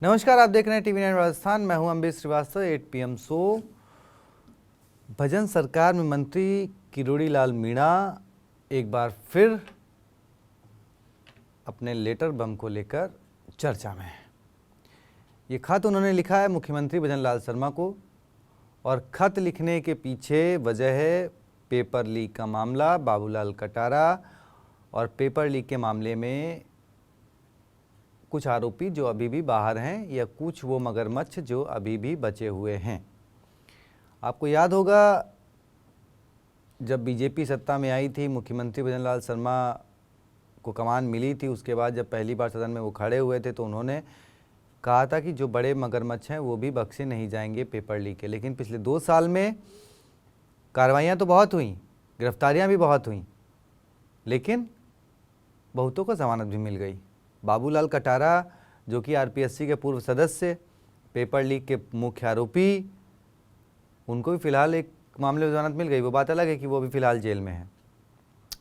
नमस्कार, आप देख रहे हैं टीवी 9 राजस्थान। मैं हूं अम्बेश श्रीवास्तव। 8 PM show. भजन सरकार में मंत्री किरोड़ी लाल मीणा एक बार फिर अपने लेटर बम को लेकर चर्चा में है। ये खत उन्होंने लिखा है मुख्यमंत्री भजन लाल शर्मा को, और खत लिखने के पीछे वजह है पेपर लीक का मामला, बाबूलाल कटारा और पेपर लीक के मामले में कुछ आरोपी जो अभी भी बाहर हैं या कुछ वो मगरमच्छ जो अभी भी बचे हुए हैं। आपको याद होगा जब बीजेपी सत्ता में आई थी, मुख्यमंत्री भजन लाल शर्मा को कमान मिली थी, उसके बाद जब पहली बार सदन में वो खड़े हुए थे तो उन्होंने कहा था कि जो बड़े मगरमच्छ हैं वो भी बख्शे नहीं जाएंगे पेपर लीक के। लेकिन पिछले 2 साल में कार्रवाइयाँ तो बहुत हुई, गिरफ्तारियाँ भी बहुत हुई, लेकिन बहुतों को जमानत भी मिल गई। बाबूलाल कटारा जो कि आरपीएससी के पूर्व सदस्य, पेपर लीक के मुख्य आरोपी, उनको भी फिलहाल एक मामले में जमानत मिल गई। वो बात अलग है कि वो भी फिलहाल जेल में है।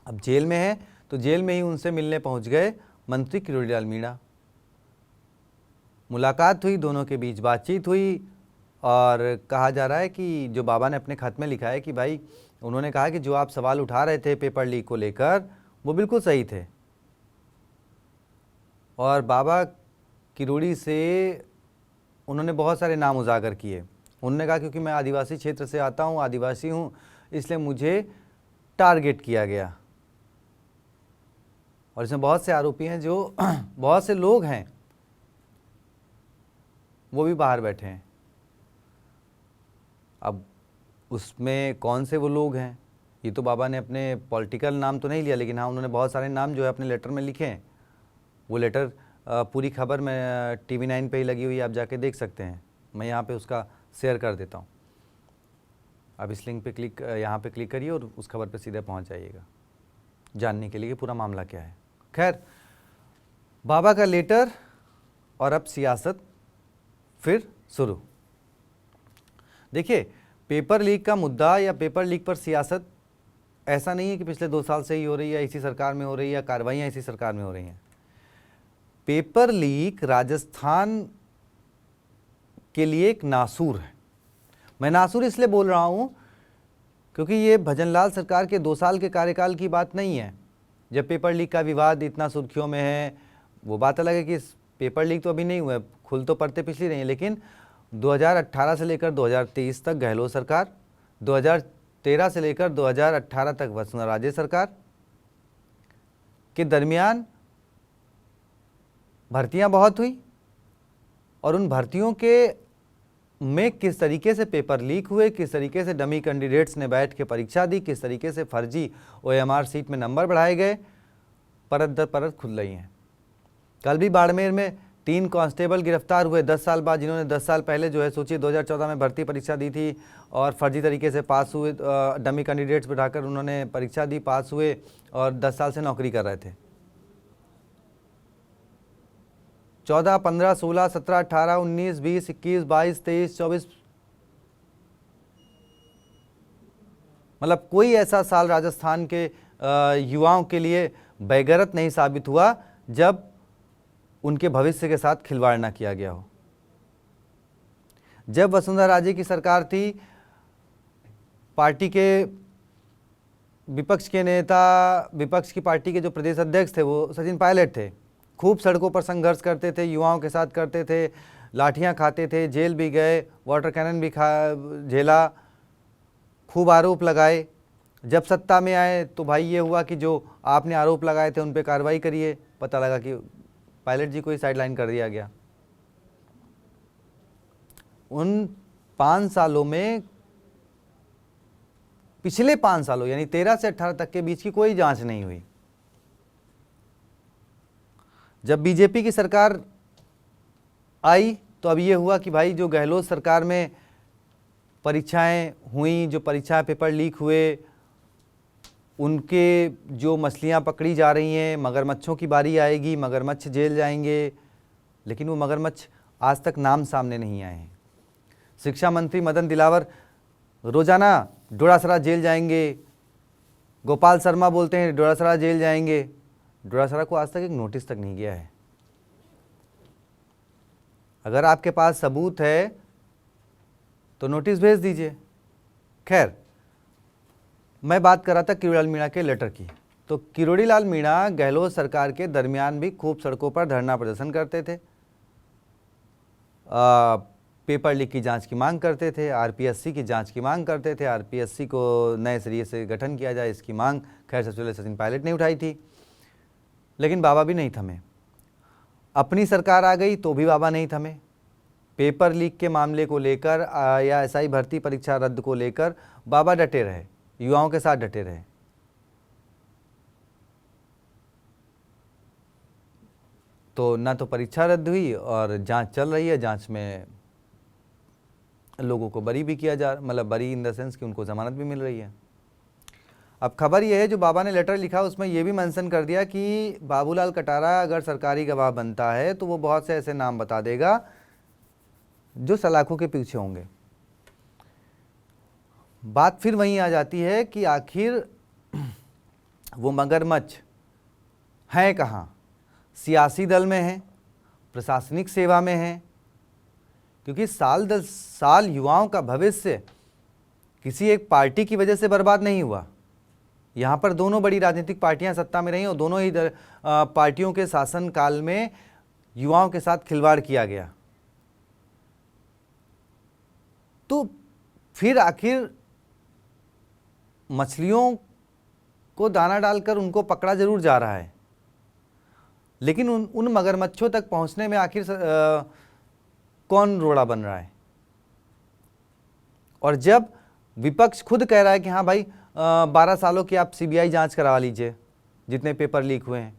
अब जेल में है तो जेल में ही उनसे मिलने पहुंच गए मंत्री किरोड़ी लाल मीणा। मुलाकात हुई, दोनों के बीच बातचीत हुई और कहा जा रहा है कि जो बाबा ने अपने खत में लिखा है कि भाई, उन्होंने कहा कि जो आप सवाल उठा रहे थे पेपर लीक को लेकर वो बिल्कुल सही थे। और बाबा किरोड़ी से उन्होंने बहुत सारे नाम उजागर किए। उन्होंने कहा क्योंकि मैं आदिवासी क्षेत्र से आता हूँ, आदिवासी हूँ, इसलिए मुझे टारगेट किया गया। और इसमें बहुत से आरोपी हैं, जो बहुत से लोग हैं वो भी बाहर बैठे हैं। अब उसमें कौन से वो लोग हैं, ये तो बाबा ने अपने पॉलिटिकल नाम तो नहीं लिया, लेकिन हाँ उन्होंने बहुत सारे नाम जो है अपने लेटर में लिखे हैं। वो लेटर पूरी खबर में TV9 पे ही लगी हुई है, आप जाके देख सकते हैं। मैं यहाँ पे उसका शेयर कर देता हूँ। आप इस लिंक पे यहाँ पे क्लिक करिए और उस खबर पे सीधे पहुँच जाइएगा जानने के लिए कि पूरा मामला क्या है। खैर, बाबा का लेटर और अब सियासत फिर शुरू। देखिए, पेपर लीक का मुद्दा या पेपर लीक पर सियासत ऐसा नहीं है कि पिछले 2 साल से ही हो रही है, इसी सरकार में हो रही है, या कार्रवाइयाँ इसी सरकार में हो रही हैं। पेपर लीक राजस्थान के लिए एक नासूर है। मैं नासूर इसलिए बोल रहा हूँ क्योंकि ये भजनलाल सरकार के 2 साल के कार्यकाल की बात नहीं है जब पेपर लीक का विवाद इतना सुर्खियों में है। वो बात अलग है कि पेपर लीक तो अभी नहीं हुआ, खुल तो परतें पिछली रही हैं, लेकिन 2018 से लेकर 2023 तक गहलोत सरकार, 2013 से लेकर 2018 तक वसुंधरा राजे सरकार के दरमियान भर्तियां बहुत हुई, और उन भर्तियों के में किस तरीके से पेपर लीक हुए, किस तरीके से डमी कैंडिडेट्स ने बैठ के परीक्षा दी, किस तरीके से फर्जी OMR सीट में नंबर बढ़ाए गए, परत दर परत खुल रही हैं। कल भी बाड़मेर में 3 कांस्टेबल गिरफ्तार हुए 10 साल बाद, जिन्होंने 10 साल पहले जो है सोचिए 2014 में भर्ती परीक्षा दी थी और फर्जी तरीके से पास हुए, डमी कैंडिडेट्स बिठाकर उन्होंने परीक्षा दी, पास हुए और 10 साल से नौकरी कर रहे थे। 14, 15, 16, 17, 18, 19, 20, 21, 22, 23, 24, मतलब कोई ऐसा साल राजस्थान के युवाओं के लिए बेगैरत नहीं साबित हुआ जब उनके भविष्य के साथ खिलवाड़ ना किया गया हो। जब वसुंधरा राजे की सरकार थी, पार्टी के विपक्ष के नेता, विपक्ष की पार्टी के जो प्रदेश अध्यक्ष थे वो सचिन पायलट थे। खूब सड़कों पर संघर्ष करते थे, युवाओं के साथ करते थे, लाठियां खाते थे, जेल भी गए, वाटर कैनन भी झेला, खूब आरोप लगाए। जब सत्ता में आए तो भाई ये हुआ कि जो आपने आरोप लगाए थे उन पे कार्रवाई करिए। पता लगा कि पायलट जी को ही साइडलाइन कर दिया गया। उन 5 सालों में, पिछले 5 सालों यानी 13 से 18 तक के बीच की कोई जांच नहीं हुई। जब बीजेपी की सरकार आई तो अब ये हुआ कि भाई जो गहलोत सरकार में परीक्षाएं हुई, जो परीक्षा पेपर लीक हुए, उनके जो मछलियां पकड़ी जा रही हैं, मगरमच्छों की बारी आएगी, मगरमच्छ जेल जाएंगे, लेकिन वो मगरमच्छ आज तक नाम सामने नहीं आए हैं। शिक्षा मंत्री मदन दिलावर रोजाना डोड़ासरा जेल जाएंगे, गोपाल शर्मा बोलते हैं डोड़ासरा जेल जाएंगे। डोड़ासरा को आज तक एक नोटिस तक नहीं गया है। अगर आपके पास सबूत है तो नोटिस भेज दीजिए। खैर, मैं बात कर रहा था किरोड़ीलाल मीणा के लेटर की। तो किरोड़ीलाल मीणा गहलोत सरकार के दरमियान भी खूब सड़कों पर धरना प्रदर्शन करते थे, पेपर लीक की जांच की मांग करते थे, आरपीएससी की जांच की मांग करते थे, आरपीएससी को नए सिरे से गठन किया जाए इसकी मांग खैर सबसे पहले सचिन पायलट ने उठाई थी, लेकिन बाबा भी नहीं थमे। अपनी सरकार आ गई तो भी बाबा नहीं थमे। पेपर लीक के मामले को लेकर या एसआई भर्ती परीक्षा रद्द को लेकर बाबा डटे रहे, युवाओं के साथ डटे रहे। तो ना तो परीक्षा रद्द हुई और जांच चल रही है, जांच में लोगों को बरी भी किया जा, मतलब बरी इन द सेंस कि उनको जमानत भी मिल रही है। अब खबर यह है, जो बाबा ने लेटर लिखा उसमें यह भी मेंशन कर दिया कि बाबूलाल कटारा अगर सरकारी गवाह बनता है तो वो बहुत से ऐसे नाम बता देगा जो सलाखों के पीछे होंगे। बात फिर वहीं आ जाती है कि आखिर वो मगरमच्छ हैं कहाँ? सियासी दल में हैं, प्रशासनिक सेवा में हैं, क्योंकि साल दर साल युवाओं का भविष्य किसी एक पार्टी की वजह से बर्बाद नहीं हुआ। यहाँ पर दोनों बड़ी राजनीतिक पार्टियां सत्ता में रहीं और दोनों ही पार्टियों के शासन काल में युवाओं के साथ खिलवाड़ किया गया। तो फिर आखिर मछलियों को दाना डालकर उनको पकड़ा जरूर जा रहा है, लेकिन उन मगरमच्छों तक पहुंचने में आखिर कौन रोड़ा बन रहा है? और जब विपक्ष खुद कह रहा है कि हाँ भाई 12 सालों की आप सीबीआई जांच करवा लीजिए जितने पेपर लीक हुए हैं,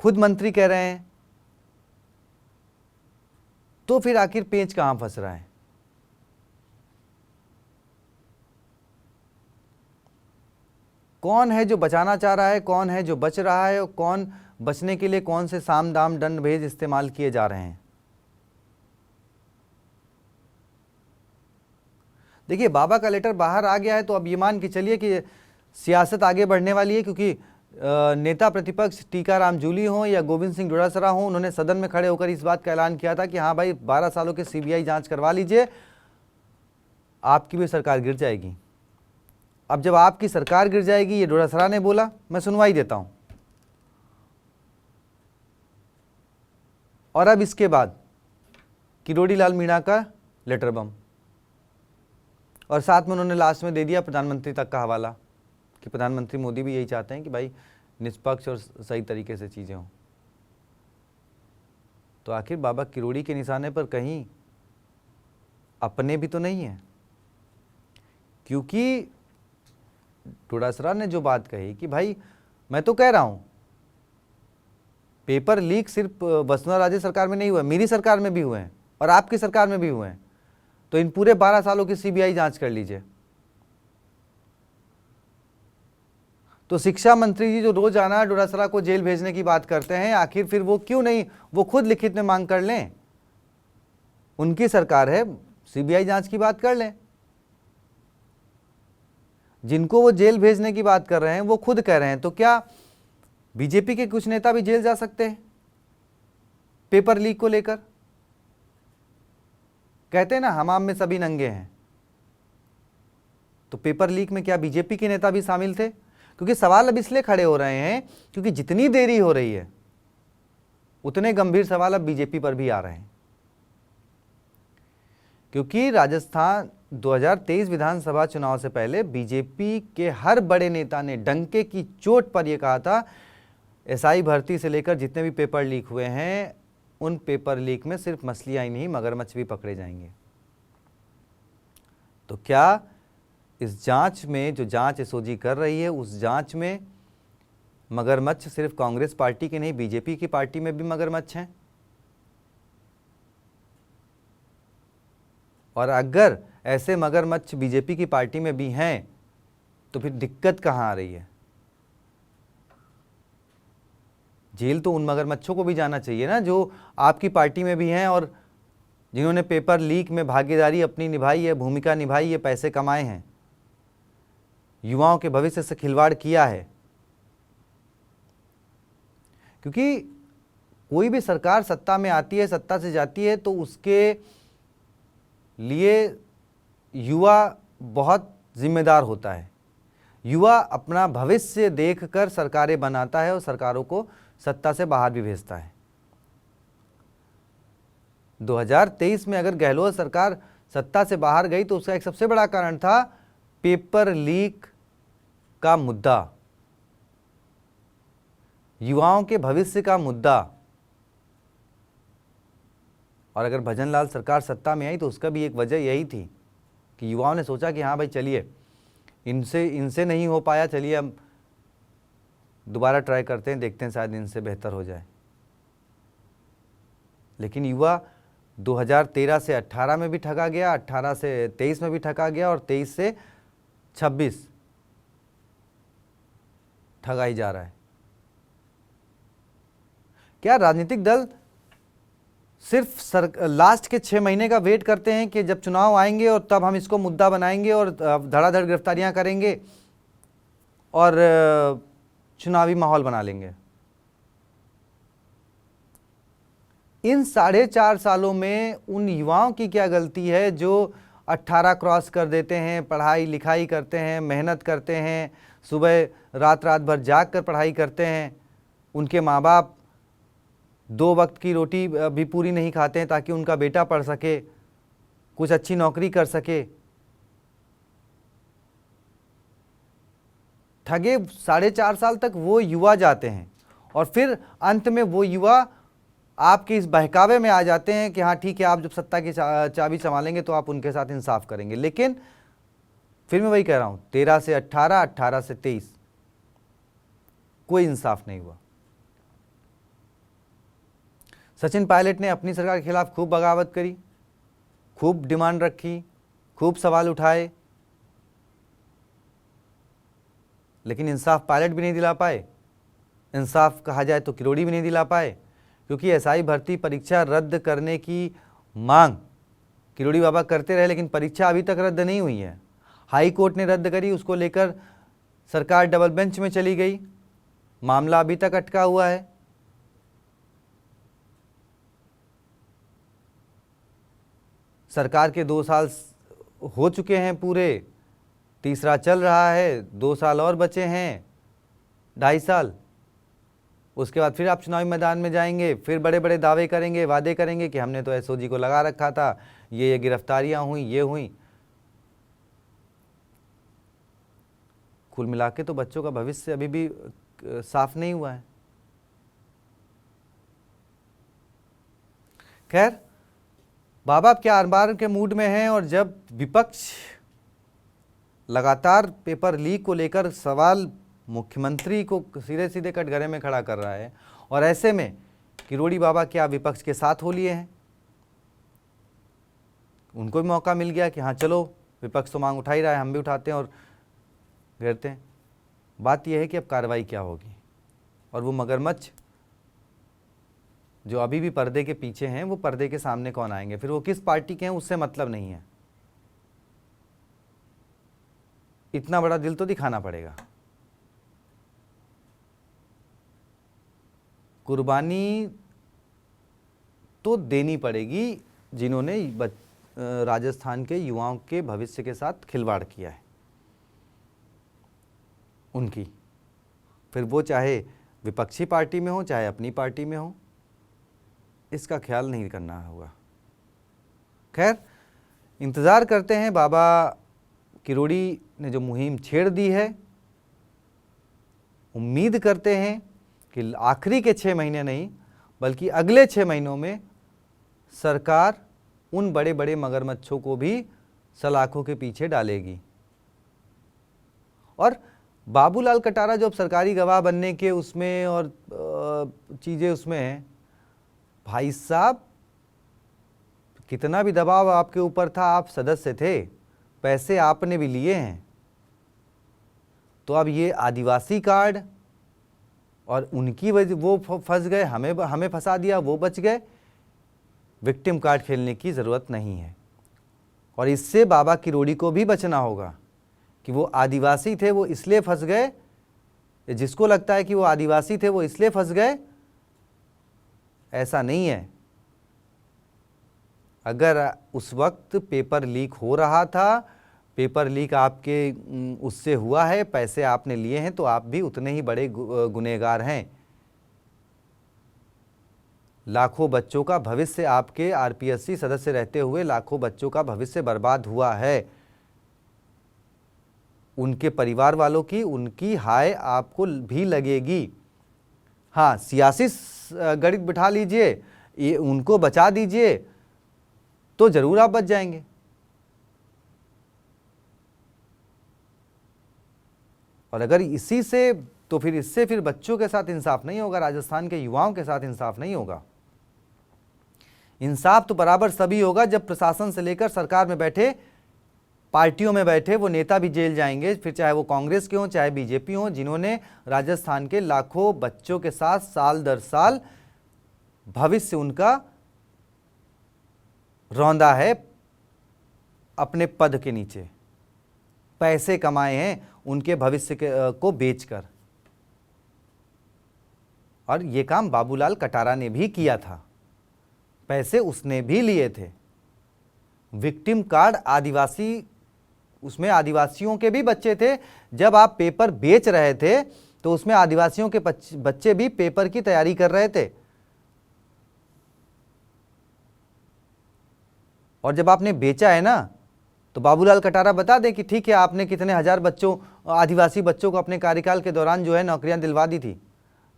खुद मंत्री कह रहे हैं, तो फिर आखिर पेंच कहां फंस रहा है? कौन है जो बचाना चाह रहा है, कौन है जो बच रहा है, और कौन बचने के लिए कौन से साम दाम दंड भेद इस्तेमाल किए जा रहे हैं? देखिए, बाबा का लेटर बाहर आ गया है तो अब ये मान के चलिए कि सियासत आगे बढ़ने वाली है, क्योंकि नेता प्रतिपक्ष टीकाराम जूली हों या गोविंद सिंह डोटासरा हों, उन्होंने सदन में खड़े होकर इस बात का ऐलान किया था कि हाँ भाई 12 सालों की सीबीआई जांच करवा लीजिए, आपकी भी सरकार गिर जाएगी। अब जब आपकी सरकार गिर जाएगी, ये डोटासरा ने बोला, मैं सुनवाई देता हूं। और अब इसके बाद किरोड़ीलाल मीणा का लेटर बम, और साथ में उन्होंने लास्ट में दे दिया प्रधानमंत्री तक का हवाला कि प्रधानमंत्री मोदी भी यही चाहते हैं कि भाई निष्पक्ष और सही तरीके से चीज़ें हों। तो आखिर बाबा किरोड़ी के निशाने पर कहीं अपने भी तो नहीं है, क्योंकि डोटासरा ने जो बात कही कि भाई मैं तो कह रहा हूं पेपर लीक सिर्फ वसुंधरा राजे सरकार में नहीं हुआ, मेरी सरकार में भी हुए हैं और आपकी सरकार में भी हुए हैं, तो इन पूरे 12 सालों की सीबीआई जांच कर लीजिए। तो शिक्षा मंत्री जी जो रोजाना डोटासरा को जेल भेजने की बात करते हैं, आखिर फिर वो क्यों नहीं, वो खुद लिखित में मांग कर लें, उनकी सरकार है, सीबीआई जांच की बात कर लें। जिनको वो जेल भेजने की बात कर रहे हैं वो खुद कह रहे हैं, तो क्या बीजेपी के कुछ नेता भी जेल जा सकते हैं पेपर लीक को लेकर? कहते हैं ना हमाम में सभी नंगे हैं, तो पेपर लीक में क्या बीजेपी के नेता भी शामिल थे? क्योंकि सवाल अब इसलिए खड़े हो रहे हैं क्योंकि जितनी देरी हो रही है उतने गंभीर सवाल अब बीजेपी पर भी आ रहे हैं। क्योंकि राजस्थान 2023 विधानसभा चुनाव से पहले बीजेपी के हर बड़े नेता ने डंके की चोट पर यह कहा था, एसआई भर्ती से लेकर जितने भी पेपर लीक हुए हैं उन पेपर लीक में सिर्फ मछलियां ही नहीं मगरमच्छ भी पकड़े जाएंगे। तो क्या इस जांच में, जो जांच एसओजी कर रही है, उस जांच में मगरमच्छ सिर्फ कांग्रेस पार्टी के नहीं, बीजेपी की पार्टी में भी मगरमच्छ हैं? और अगर ऐसे मगरमच्छ बीजेपी की पार्टी में भी हैं तो फिर दिक्कत कहां आ रही है? जेल तो उन मगरमच्छों को भी जाना चाहिए ना जो आपकी पार्टी में भी हैं और जिन्होंने पेपर लीक में भागीदारी अपनी निभाई है, भूमिका निभाई है, पैसे कमाए हैं, युवाओं के भविष्य से खिलवाड़ किया है। क्योंकि कोई भी सरकार सत्ता में आती है, सत्ता से जाती है, तो उसके लिए युवा बहुत जिम्मेदार होता है। युवा अपना भविष्य देखकर सरकारें बनाता है और सरकारों को सत्ता से बाहर भी भेजता है। 2023 में अगर गहलोत सरकार सत्ता से बाहर गई तो उसका एक सबसे बड़ा कारण था पेपर लीक का मुद्दा, युवाओं के भविष्य का मुद्दा। और अगर भजन लाल सरकार सत्ता में आई तो उसका भी एक वजह यही थी कि युवाओं ने सोचा कि हाँ भाई चलिए, इनसे नहीं हो पाया, चलिए हम दोबारा ट्राई करते हैं, देखते हैं शायद इनसे बेहतर हो जाए। लेकिन युवा 2013 से 18 में भी ठगा गया, 18 से 23 में भी ठगा गया और 23 से 26 ठगा ही जा रहा है। क्या राजनीतिक दल सिर्फ लास्ट के 6 महीने का वेट करते हैं कि जब चुनाव आएंगे और तब हम इसको मुद्दा बनाएंगे और धड़ाधड़ गिरफ्तारियां करेंगे और चुनावी माहौल बना लेंगे? इन 4.5 सालों में उन युवाओं की क्या गलती है जो 18 क्रॉस कर देते हैं, पढ़ाई लिखाई करते हैं, मेहनत करते हैं, सुबह रात भर जाग कर पढ़ाई करते हैं, उनके माँ बाप 2 वक्त की रोटी भी पूरी नहीं खाते हैं ताकि उनका बेटा पढ़ सके, कुछ अच्छी नौकरी कर सके। ठगे 4.5 साल तक वो युवा जाते हैं और फिर अंत में वो युवा आपके इस बहकावे में आ जाते हैं कि हाँ ठीक है, आप जब सत्ता की चाबी संभालेंगे तो आप उनके साथ इंसाफ करेंगे। लेकिन फिर मैं वही कह रहा हूँ, 13 से 18, 18 से 23 कोई इंसाफ नहीं हुआ। सचिन पायलट ने अपनी सरकार के खिलाफ खूब बगावत करी, खूब डिमांड रखी, खूब सवाल उठाए, लेकिन इंसाफ पायलट भी नहीं दिला पाए, इंसाफ कहा जाए तो किरोड़ी भी नहीं दिला पाए, क्योंकि एसआई भर्ती परीक्षा रद्द करने की मांग किरोड़ी बाबा करते रहे, लेकिन परीक्षा अभी तक रद्द नहीं हुई है। हाई कोर्ट ने रद्द करी, उसको लेकर सरकार डबल बेंच में चली गई, मामला अभी तक अटका हुआ है। सरकार के 2 साल हो चुके हैं पूरे, तीसरा चल रहा है, 2 साल और बचे हैं, 2.5 साल। उसके बाद फिर आप चुनावी मैदान में जाएंगे, फिर बड़े बड़े दावे करेंगे, वादे करेंगे कि हमने तो एसओजी को लगा रखा था, ये गिरफ्तारियां हुई, ये हुई। कुल मिला के तो बच्चों का भविष्य अभी भी साफ नहीं हुआ है। खैर, बाबा अब क्या अखबार के मूड में हैं और जब विपक्ष लगातार पेपर लीक को लेकर सवाल मुख्यमंत्री को सीधे सीधे कटघरे में खड़ा कर रहा है, और ऐसे में किरोड़ी बाबा क्या विपक्ष के साथ हो लिए हैं? उनको भी मौका मिल गया कि हाँ चलो, विपक्ष तो मांग उठा ही रहा है, हम भी उठाते हैं और घेरते हैं। बात यह है कि अब कार्रवाई क्या होगी, और वो मगरमच्छ जो अभी भी पर्दे के पीछे हैं वो पर्दे के सामने कौन आएंगे, फिर वो किस पार्टी के हैं उससे मतलब नहीं है। इतना बड़ा दिल तो दिखाना पड़ेगा। कुर्बानी तो देनी पड़ेगी जिन्होंने राजस्थान के युवाओं के भविष्य के साथ खिलवाड़ किया है, उनकी। फिर वो चाहे विपक्षी पार्टी में हो चाहे अपनी पार्टी में हो, इसका ख्याल नहीं करना होगा। खैर, इंतज़ार करते हैं। बाबा किरोड़ी ने जो मुहिम छेड़ दी है, उम्मीद करते हैं कि आखिरी के 6 महीने नहीं बल्कि अगले 6 महीनों में सरकार उन बड़े बड़े मगरमच्छों को भी सलाखों के पीछे डालेगी। और बाबूलाल कटारा जो अब सरकारी गवाह बनने के उसमें और चीज़ें उसमें हैं, भाई साहब कितना भी दबाव आपके ऊपर था, आप सदस्य थे, पैसे आपने भी लिए हैं, तो अब ये आदिवासी कार्ड और उनकी वजह वो फंस गए, हमें फंसा दिया, वो बच गए। विक्टिम कार्ड खेलने की ज़रूरत नहीं है। और इससे बाबा किरोड़ी को भी बचना होगा कि वो आदिवासी थे, वो इसलिए फंस गए, जिसको लगता है कि वो आदिवासी थे वो इसलिए फंस गए ऐसा नहीं है। अगर उस वक्त पेपर लीक हो रहा था, पेपर लीक आपके उससे हुआ है, पैसे आपने लिए हैं, तो आप भी उतने ही बड़े गुनहगार हैं। लाखों बच्चों का भविष्य, आपके आरपीएससी सदस्य रहते हुए लाखों बच्चों का भविष्य बर्बाद हुआ है। उनके परिवार वालों की, उनकी हाय आपको भी लगेगी। हाँ, सियासी गणित बिठा लीजिए, ये उनको बचा दीजिए तो जरूर आप बच जाएंगे। और अगर इसी से, तो फिर इससे फिर बच्चों के साथ इंसाफ नहीं होगा, राजस्थान के युवाओं के साथ इंसाफ नहीं होगा। इंसाफ तो बराबर सभी होगा जब प्रशासन से लेकर सरकार में बैठे, पार्टियों में बैठे वो नेता भी जेल जाएंगे, फिर चाहे वो कांग्रेस के हों चाहे बीजेपी हों, जिन्होंने राजस्थान के लाखों बच्चों के साथ साल दर साल भविष्य उनका रौंदा है अपने पद के नीचे, पैसे कमाए हैं उनके भविष्य को बेचकर। और ये काम बाबूलाल कटारा ने भी किया था, पैसे उसने भी लिए थे। विक्टिम कार्ड आदिवासी, उसमें आदिवासियों के भी बच्चे थे। जब आप पेपर बेच रहे थे तो उसमें आदिवासियों के बच्चे भी पेपर की तैयारी कर रहे थे। और जब आपने बेचा है ना, तो बाबूलाल कटारा बता दें कि ठीक है, आपने कितने हजार बच्चों, आदिवासी बच्चों को अपने कार्यकाल के दौरान जो है नौकरियां दिलवा दी थी।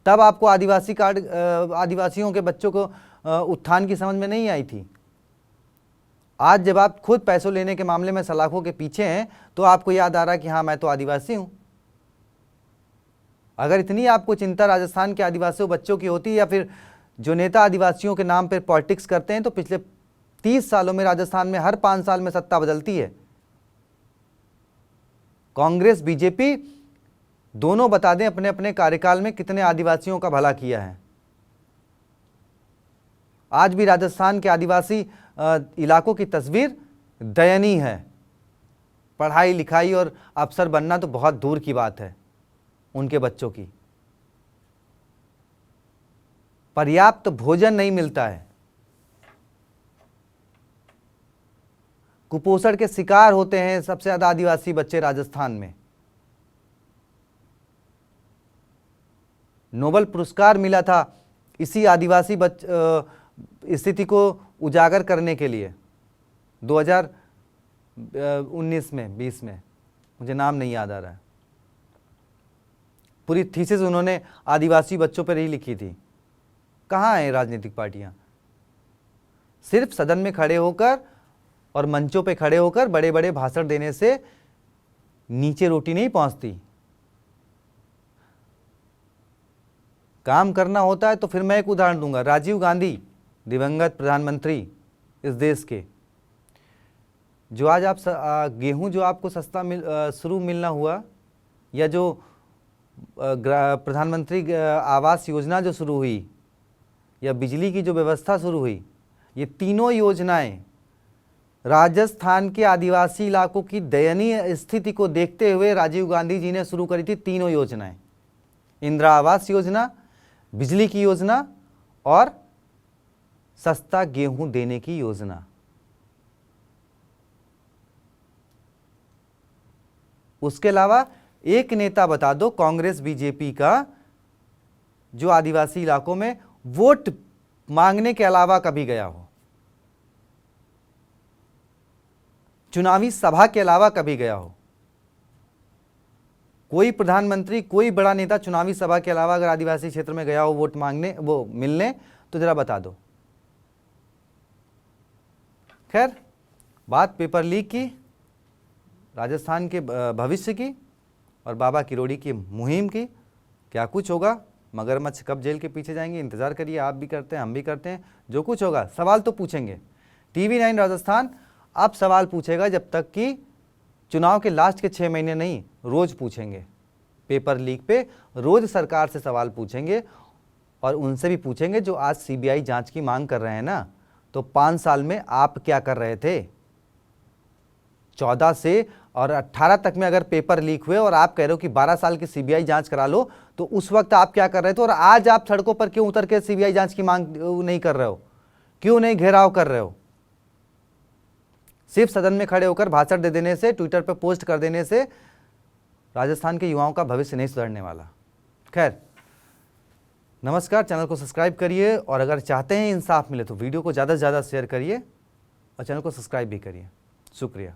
तब आपको आदिवासी कार्ड, आदिवासियों के बच्चों को उत्थान की समझ में नहीं आई थी। आज जब आप खुद पैसों लेने के मामले में सलाखों के पीछे हैं, तो आपको याद आ रहा है कि हाँ, मैं तो आदिवासी हूं। अगर इतनी आपको चिंता राजस्थान के आदिवासियों बच्चों की होती, या फिर जो नेता आदिवासियों के नाम पर पॉलिटिक्स करते हैं, तो पिछले 30 सालों में राजस्थान में हर 5 साल में सत्ता बदलती है। कांग्रेस बीजेपी दोनों बता दें अपने अपने कार्यकाल में कितने आदिवासियों का भला किया है। आज भी राजस्थान के आदिवासी इलाकों की तस्वीर दयनीय है। पढ़ाई लिखाई और अफसर बनना तो बहुत दूर की बात है उनके बच्चों की। पर्याप्त भोजन नहीं मिलता है, कुपोषण के शिकार होते हैं सबसे ज्यादा आदिवासी बच्चे राजस्थान में। नोबेल पुरस्कार मिला था इसी आदिवासी स्थिति को उजागर करने के लिए 2019 में 20 में, मुझे नाम नहीं याद आ रहा है। पूरी थीसिस उन्होंने आदिवासी बच्चों पर ही लिखी थी। कहाँ हैं राजनीतिक पार्टियां? सिर्फ सदन में खड़े होकर और मंचों पे खड़े होकर बड़े बड़े भाषण देने से नीचे रोटी नहीं पहुंचती। काम करना होता है। तो फिर मैं एक उदाहरण दूंगा। राजीव गांधी, दिवंगत प्रधानमंत्री इस देश के, जो आज आप गेहूं जो आपको सस्ता शुरू मिलना हुआ, या जो प्रधानमंत्री आवास योजना जो शुरू हुई, या बिजली की जो व्यवस्था शुरू हुई, ये तीनों योजनाएं राजस्थान के आदिवासी इलाकों की दयनीय स्थिति को देखते हुए राजीव गांधी जी ने शुरू करी थी। तीनों योजनाएं, इंदिरा आवास योजना, बिजली की योजना और सस्ता गेहूं देने की योजना। उसके अलावा एक नेता बता दो कांग्रेस बीजेपी का जो आदिवासी इलाकों में वोट मांगने के अलावा कभी गया हो, चुनावी सभा के अलावा कभी गया हो। कोई प्रधानमंत्री, कोई बड़ा नेता चुनावी सभा के अलावा अगर आदिवासी क्षेत्र में गया हो वोट मांगने, वो मिलने, तो जरा बता दो। खैर, बात पेपर लीक की, राजस्थान के भविष्य की और बाबा किरोड़ी की मुहिम की। क्या कुछ होगा, मगरमच्छ कब जेल के पीछे जाएंगे, इंतजार करिए। आप भी करते हैं, हम भी करते हैं। जो कुछ होगा, सवाल तो पूछेंगे। TV9 राजस्थान अब सवाल पूछेगा जब तक कि चुनाव के लास्ट के 6 महीने नहीं, रोज पूछेंगे। पेपर लीक पे रोज सरकार से सवाल पूछेंगे, और उनसे भी पूछेंगे जो आज CBI जांच की मांग कर रहे हैं ना, तो 5 साल में आप क्या कर रहे थे? 14 से और 18 तक में अगर पेपर लीक हुए और आप कह रहे हो कि 12 साल की सीबीआई जांच करा लो, तो उस वक्त आप क्या कर रहे थे और आज आप सड़कों पर क्यों उतर के सीबीआई जांच की मांग नहीं कर रहे हो, क्यों नहीं घेराव कर रहे हो? सिर्फ सदन में खड़े होकर भाषण दे देने से, ट्विटर पर पोस्ट कर देने से राजस्थान के युवाओं का भविष्य नहीं सुधरने वाला। खैर, नमस्कार, चैनल को सब्सक्राइब करिए और अगर चाहते हैं इंसाफ मिले तो वीडियो को ज़्यादा से ज़्यादा शेयर करिए और चैनल को सब्सक्राइब भी करिए। शुक्रिया।